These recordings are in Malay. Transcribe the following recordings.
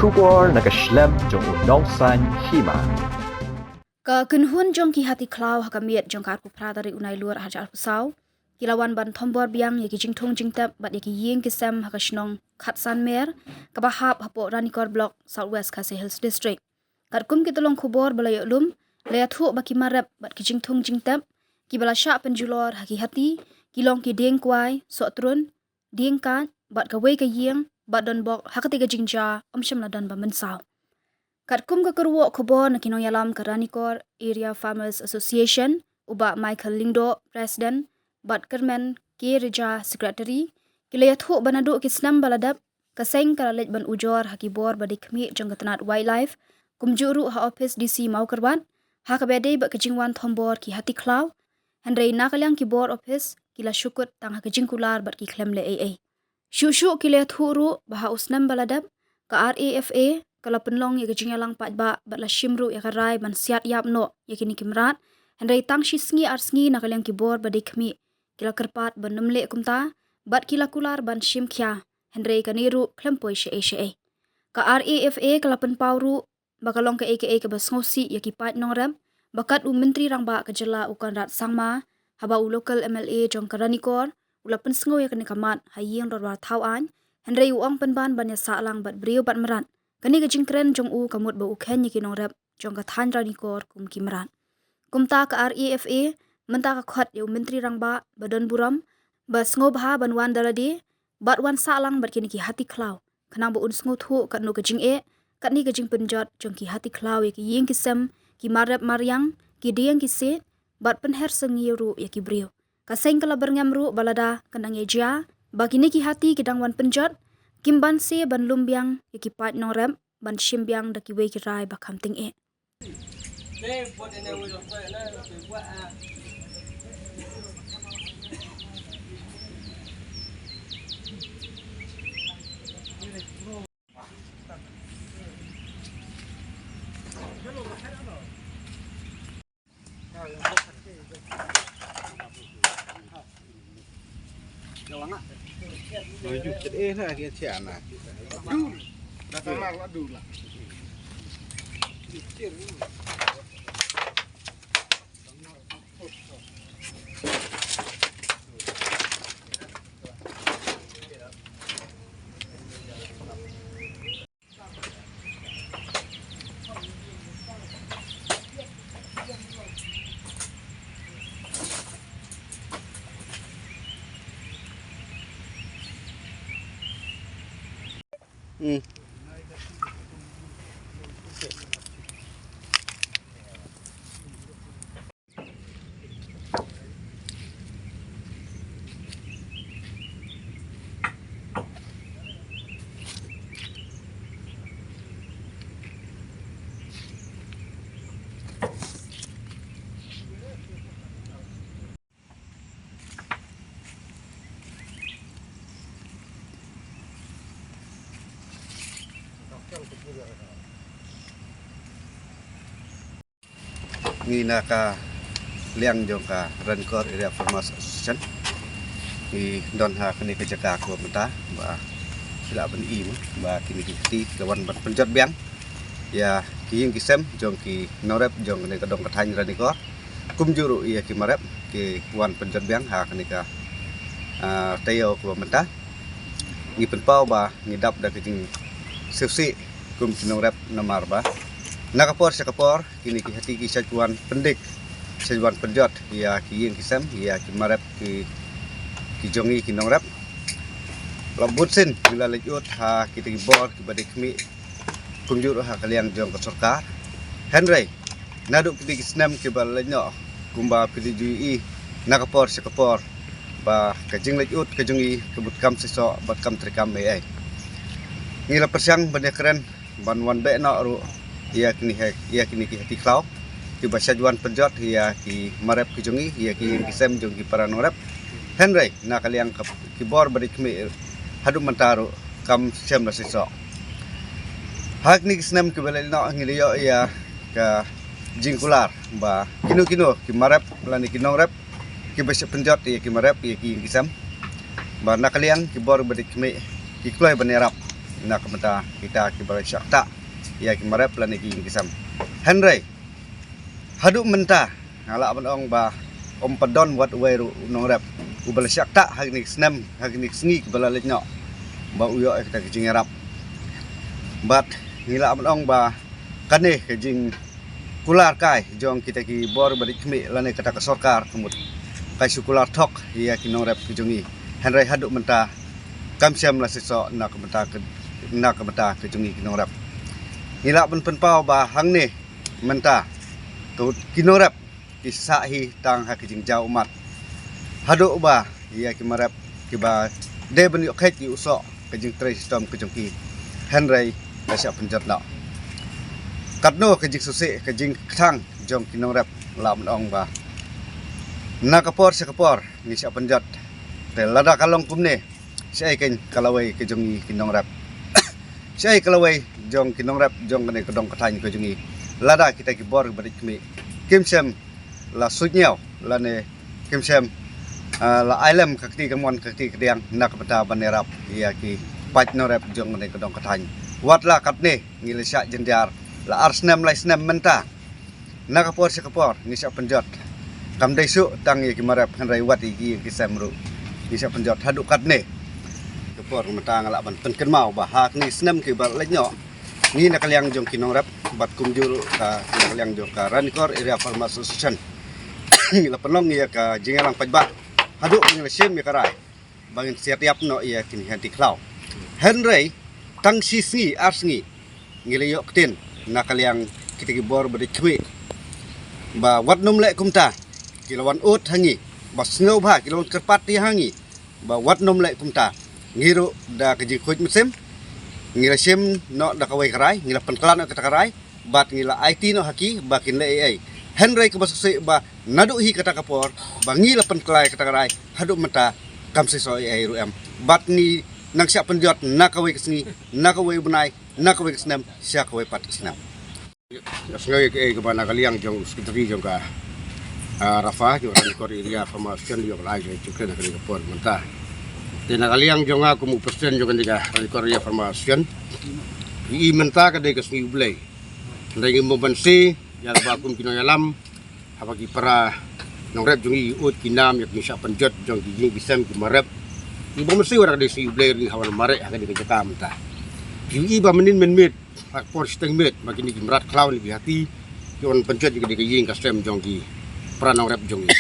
Shubor nakaslem jong unongsan hima. Ka kunhun jong ki hati klau hakamiet jong kar kupra dari unai luar hajar pusau. Kilawan ban thombor biang yaki jingthong jingtap bat yaki ying kisem hakashnong khatsan mer kabahap hapo Ranikor Block Southwest Khasi Hills District. Karkum kitolong kubor balayok lum layathu baki marap bat ki jingthong jingtap ki balasya penjulor haki hati kilong ki ding kwai sok trun ding kat bat kawai ka ying bat don bok hakati ka jingja omsham ladan ba mensau. Katkum kekerwo kebor na kinong yalam ke Ranikor Area Farmers Association uba Michael Lingdo President bat Kermen K Reja Secretary kilayathu banadu kisnam baladap kaseng kalalet ban ujor hakibor badi kemi jong ketenat wildlife kumjuru ha office DC mau kerban ha kabede ba kejingwan thombor ki hati klau Henry nakalyang kibor office kila syukut tang ha kejingkular bat ki klem le AA syushu kilayathu ru baha usnam baladap ka RAFA kalau penlong ya kejing yalang pat ba batla shimru ya karai ban siat yap no ya kini kimrat hendai tang shisngi arsngi nakalyang kibor badi kemi kila kerpat ban nemle kumta bat kila kular ban shim kya hendai kaniru klempoi she ka RAFA kala penpauru bakalong ke AKA ke basngosi ya kipat nongram bakat menteri rangba kejela ukan rat sangma haba local MLA jong Ranikor ula pensngo ya kene kamat hayeng dorwar thawan hendai uang penban ban ya salang bat brio bat merat kani kejing keren jong u kamut ba ukhen yaki nong rep jong ka than Ranikor kum kimran kumta ka RAFA menta ka khot yu menteri rangba badan buram bas ngobha banwan daradi bat wan salang bat kini ki hati klau kanang ba un sngo thu kat no kejing kat ni kejing penjot jong ki hati klau yaki ying kisem ki marep maryang ki diang ki se bat penher sengiru yaki brio ka seng kala berngamru balada kanang eja bagini ki hati kidang wan penjot Kimban se ban lumbiang yaki pat nong rem ban shimbiang daki wei kirai bakam ting Nói chung chết ế là kia trẻ là đã phải mang nó đủ là ngina ka liang jong ka Ranikor Area Farmers Association i don ha kini ke jaka ko menta ba sila ban i ba kini ki lawan ban penjot biang ya ki kisem jong ki norep jong ne kadong kathany Ranikor kum juru ya ki marep ki wan penjot biang ha kini ka tayo ko menta ni penpau ba ni dap da kijing sifsi kum norep namar ba nakapor sakapor kini ki hati ki sajuan pendik sajuan penjot ya ki yin kisem ya ki marep ki jongi ki nongrap lambut sin bila lejut ha kita ki bor ki bade kmi kunjur ha kalian jong ke sarkar Henry naduk ki snam ki bal lenyo kumba pdi nakapor sakapor ba kajing lejut kajongi kebut kam siso bat kam trikam ai ngila persyang bade keren banwan be no ru ia kini ki hati klau ki basajuan penjot ia ki marep ki jongi ia ki kisem jong ki paranorep Henry na kaliang ki bor bari kmi hadu mentaru kam sem la siso hak ni kisnem ki belel no ngiliyo ia ka jingkular ba kino ki marep lani ki nongrep ki basa penjot ia ki marep ia ki kisem ba na kaliang ki bor bari kmi ki kloi banerap nak mata kita kibar syakta ya kimarep lan iki kisam Henry haduk mentah ngala ong ba om padon wat weru nong rep ubal syakta hagnik snam hagnik sngi kibala letno ba uyo kita kejing arab bat ngila ong ba kane kejing kular kai jong kita ki bor badik kmi lane kata ke sorkar kemut kai sukular tok ya ki nong rep kejongi Henry haduk mentah kam siam la siso nak mata kejongi ki nong rep ngila pen pau ba hang ne mentah tu ki nong rep kisah hi tang ha kijing jau umat haduk ba ya ki marap ki ba de ben yok ki usok kijing tre sistem kijing ki Henry la sia penjat na katno kijing susi kijing thang jong ki nong rap lam ong ba nakapor sekapor ni sia penjat te lada kalong kumne sai ken kalawai kijing ki nong rap sai kalawai jong ki nong rap jong kene kedong kathany kijing lada kita ki bor badik mi kimsem la sunyau la ne kimsem la ailem kakti kamon kakti kediang nak bata banerap ya ki pat norep jong ne kedong kathany wat la katne ngilisa jenjar la arsnam lai snam menta nakapor sekapor ngisa penjot kam desu tang ya ki marap Henry wat iki ki samru ngisa penjot haduk katne kapor menta ngala ban penken mau bahak ni snam ki bar lenyo ni nak liang jong kinong rap bat kumjul ka nak liang jong ka Rancor Area Farmers Association la penong ya ka jingalang pajba haduk ngil sim ya karai bangin setiap no ya kini hanti klau Henry tang sisi arsngi ngil yok tin nakaliang kita gibor bade kwe ba wat nom le kumta kilawan ot hangi ba snow ba kilawan kerpati hangi ba wat nom le kumta ngiru da keji khoj mesim ngila sim no da kawai karai ngila penklan no kata karai bat ngila IT no haki bakin le AI Henry kebasuse ba nadu hi kata kapor bangi lapan kelai kata karai haduk mata kam seso ai ruam bat ni nang siap penjot nakawai kesni nakawai benai nakawai kesnam sia kawai pat kesnam sengai ke bana kaliang jong sekretari jong ka Rafa jong Rancor Area Farmers jong lai jong cukre nak kapor menta tena kaliang jong aku mu persen jong ka Rancor Area Farmers i menta ka de kesni ublai ndai mo bansi ya bakum kino yalam apagi para nong rep jongi ut kinam yak nisha penjot jong gigi bisam ki marep ibu mesti ora desi ubler ni hawan mare akan dikecakam ta yu iba menin menmit hak por steng mit makin di merat klau ni hati yon penjot juga dikejing kastem jong gi para nong rep jongi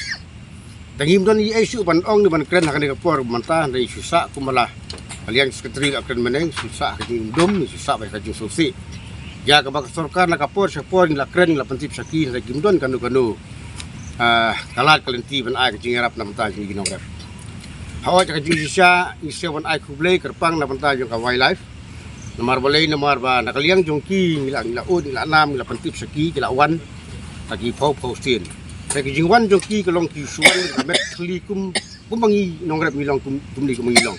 tangim don i isu ban ong ni ban kren akan dikapor mantah dari susah kumalah kalian sekretari akan meneng susah kejing dom susah ba kejing sosi ya kabak sorkar nakapor sapor ni lakren la pentip saki sa gimdon kanu kalat kalenti ban ai kejing arap na menta jing ginong rep hawa ka jing sisa isya ban ai kublei kerpang na menta jong ka wildlife nomor boleh nomor ba nakaliang jongki ngila ud ngila nam ngila pentip saki kila wan tagi pau sin sa kejing wan jongki kalong ki suan kamet khli kum bangi nong rep milong kum ni kum ngilong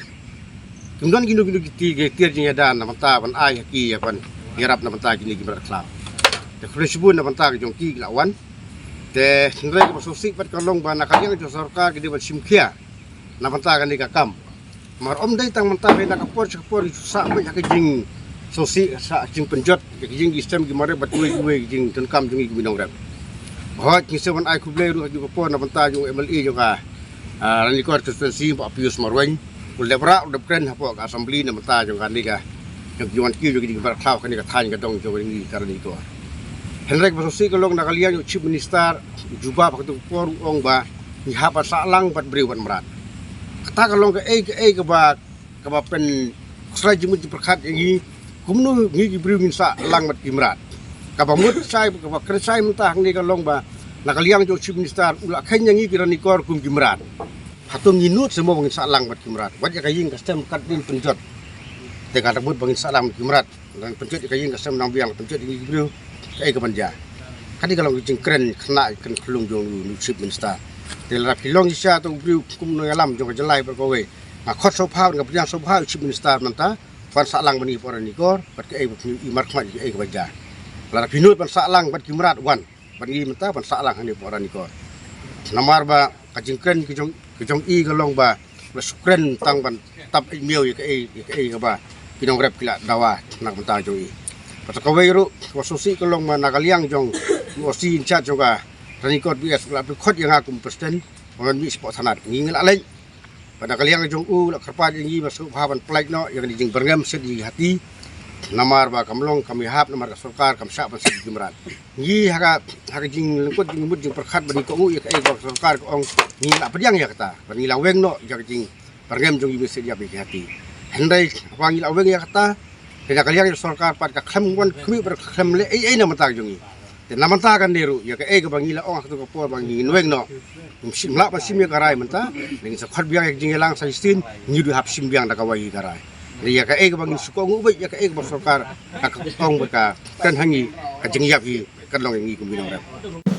gimdon ginu ti ge tir jing ada na menta ban ai ki ya pan yarap na bantag ni gimra klau te khrisbun na bantag jong ki lawan te nrek masosik pat kalong ba nakaliang jo sarkar gidi ban simkhia na bantag ni kakam mar om dai tang bantag na kapor sa ba ka jing sosi sa jing penjot ke jing sistem gimare bat we jing tenkam jing ginong rap bahwa ki sewan ai kublei ru ju kapor na bantag jong MLE jo ka Rancor constituency pa Pius Marwen udah berak udah keren hapo ka assembly na bantag jong kan ni ka yang jualan kiri juga di kau kan dekat tanya ketong coba ini cara itu. Henry bersosi kalau nak kalian chief minister jubah waktu por ong ba ni hapa salang bat beriwan merat. Kata kalau ke ba pen serai jemut perkat ini kumnu ngi beriwin salang bat kimrat. Kabamut sai kaba kresai mentah ni kalau ba nak kalian jo chief minister ulah kanya ngi kira nikor kum kimrat. Hatung nginut semua bangin salang bat kimrat. Wajah kaying kastem katin penjot. Tengah rambut bangin salam kimrat dan pencut kayin kasam nang biang pencut ini beliau kai ke panja kadi kalau kucing keren kena ikan kelung jong chief minister telah pilong isya tu beliau kum no alam jong jelai berkowe ngakot sophau ngap yang sophau chief minister manta pan salang bani por nikor pat kai imar khmat kai ke panja lara pinut pan salang pat kimrat wan bani manta pan salang hani por nikor namar ba kacing keren kejong i galong ba sukren tang ban tap email ke ba pinong rep kila dawa nak mentang joi patakawai ru wasusi kolong manakaliang jong wasi incha juga ranikot bias la khot yang aku presiden on bi sport sanat ngingel alai panakaliang jong la kerpa jingi masuk haban plek no yang dijing berngam sedi hati namar ba kamlong kami hap namar ka sarkar kam sa pasig jumran yi haka jing lengkot jing mud jing perkhat bani ko ya ka ba sarkar ko ong ni la pediang ya kata bani la weng no jak jing berngam jong yi sedi hati hendai wangi la weng ya kata kena kalian sarkar pat ka kham wan khmi ber kham le ai na mata jong yi te na mata kan deru ya ka ga bangi la ong ka to ko bangi weng no sim la pa sim ya karai mata ning sa khat biang jing lang sa istin ni du hap sim biang da ka wai karai ya ka ega bangin suko ngubay ya ka ega basokar ka kong ka kan hangi ka jingyap hi kan long ngi kumbinong rap